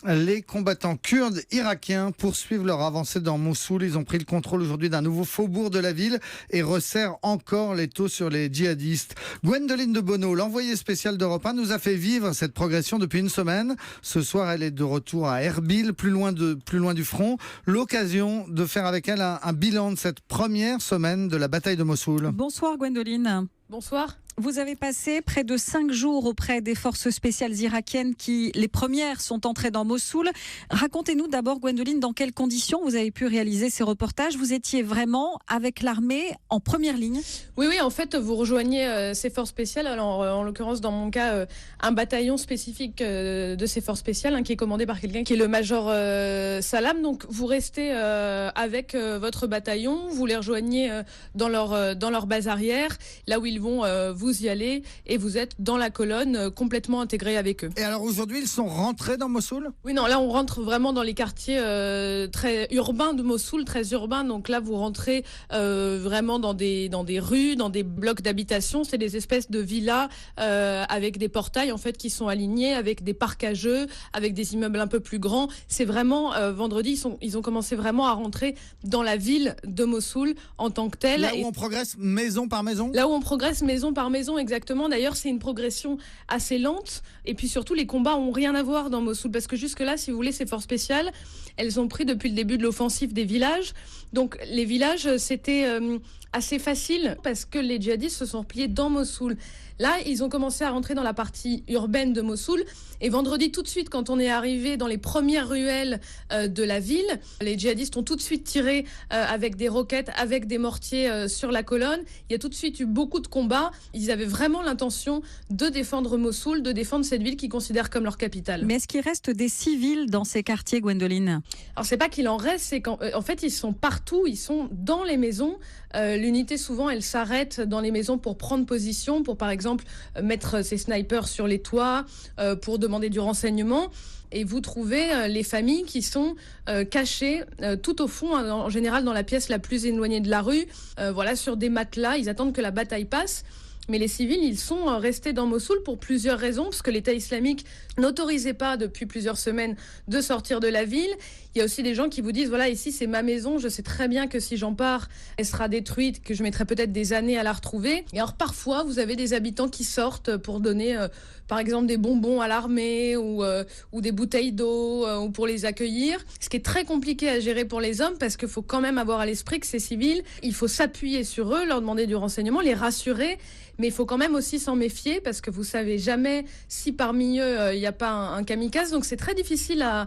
Les combattants kurdes irakiens poursuivent leur avancée dans Mossoul. Ils ont pris le contrôle aujourd'hui d'un nouveau faubourg de la ville et resserrent encore l'étau sur les djihadistes. Gwendoline de Bono, l'envoyée spéciale d'Europe 1, nous a fait vivre cette progression depuis une semaine. Ce soir, elle est de retour à Erbil, plus loin du front. L'occasion de faire avec elle un bilan de cette première semaine de la bataille de Mossoul. Bonsoir Gwendoline. Bonsoir. Vous avez passé près de 5 jours auprès des forces spéciales irakiennes qui, les premières, sont entrées dans Mossoul. Racontez-nous d'abord, Gwendoline, dans quelles conditions vous avez pu réaliser ces reportages. Vous étiez vraiment avec l'armée en première ligne? Oui, en fait, vous rejoignez ces forces spéciales. Alors, en l'occurrence, dans mon cas, un bataillon spécifique de ces forces spéciales, qui est commandé par quelqu'un qui est le major Salam. Donc, vous restez avec votre bataillon, vous les rejoignez dans leur base arrière, là où ils vont vous y aller, et vous êtes dans la colonne complètement intégrés avec eux. Et alors aujourd'hui, ils sont rentrés dans Mossoul? Oui, non, là on rentre vraiment dans les quartiers très urbains de Mossoul, très urbains. Donc là, vous rentrez vraiment dans des rues, dans des blocs d'habitation. C'est des espèces de villas avec des portails en fait qui sont alignés, avec des parcs à jeux, avec des immeubles un peu plus grands. C'est vraiment vendredi, ils ont commencé vraiment à rentrer dans la ville de Mossoul en tant que telle. Là où on progresse maison par maison? Là où on progresse maison par maison, exactement. D'ailleurs, c'est une progression assez lente. Et puis surtout, les combats ont rien à voir dans Mossoul. Parce que jusque-là, si vous voulez, ces forces spéciales, elles ont pris depuis le début de l'offensive des villages. Donc les villages, c'était assez facile parce que les djihadistes se sont repliés dans Mossoul. Là, ils ont commencé à rentrer dans la partie urbaine de Mossoul. Et vendredi, tout de suite, quand on est arrivé dans les premières ruelles de la ville, les djihadistes ont tout de suite tiré avec des roquettes, avec des mortiers sur la colonne. Il y a tout de suite eu beaucoup de combats. Ils avaient vraiment l'intention de défendre Mossoul, de défendre cette ville qu'ils considèrent comme leur capitale. Mais est-ce qu'il reste des civils dans ces quartiers, Gwendoline? Alors, c'est pas qu'il en reste, c'est qu'en fait, ils sont partout. Ils sont dans les maisons. L'unité, souvent, elle s'arrête dans les maisons pour prendre position, pour, par exemple, mettre ses snipers sur les toits, pour demander du renseignement. Et vous trouvez les familles qui sont cachées tout au fond, en général dans la pièce la plus éloignée de la rue, sur des matelas. Ils attendent que la bataille passe. Mais les civils, ils sont restés dans Mossoul pour plusieurs raisons, parce que l'État islamique n'autorisait pas depuis plusieurs semaines de sortir de la ville. Il y a aussi des gens qui vous disent, voilà, ici c'est ma maison, je sais très bien que si j'en pars, elle sera détruite, que je mettrai peut-être des années à la retrouver. Et alors parfois, vous avez des habitants qui sortent pour donner, par exemple, des bonbons à l'armée ou des bouteilles d'eau ou pour les accueillir. Ce qui est très compliqué à gérer pour les hommes, parce qu'il faut quand même avoir à l'esprit que ces civils, il faut s'appuyer sur eux, leur demander du renseignement, les rassurer. Mais il faut quand même aussi s'en méfier, parce que vous savez jamais si parmi eux, il n'y a pas un kamikaze. Donc c'est très difficile à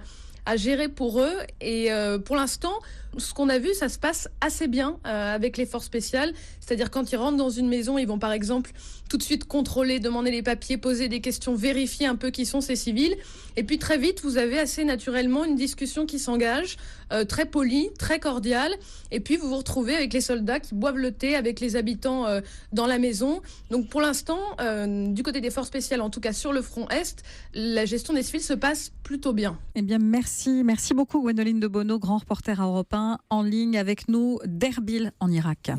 gérer pour eux. Et pour l'instant, ce qu'on a vu, ça se passe assez bien avec les forces spéciales. C'est-à-dire quand ils rentrent dans une maison, ils vont par exemple tout de suite contrôler, demander les papiers, poser des questions, vérifier un peu qui sont ces civils. Et puis très vite, vous avez assez naturellement une discussion qui s'engage, très polie, très cordiale. Et puis vous vous retrouvez avec les soldats qui boivent le thé avec les habitants dans la maison. Donc pour l'instant, du côté des forces spéciales, en tout cas sur le front Est, la gestion des civils se passe plutôt bien. Eh bien, merci beaucoup Gwendoline de Bono, grand reporter à Europe 1, en ligne avec nous d'Erbil en Irak.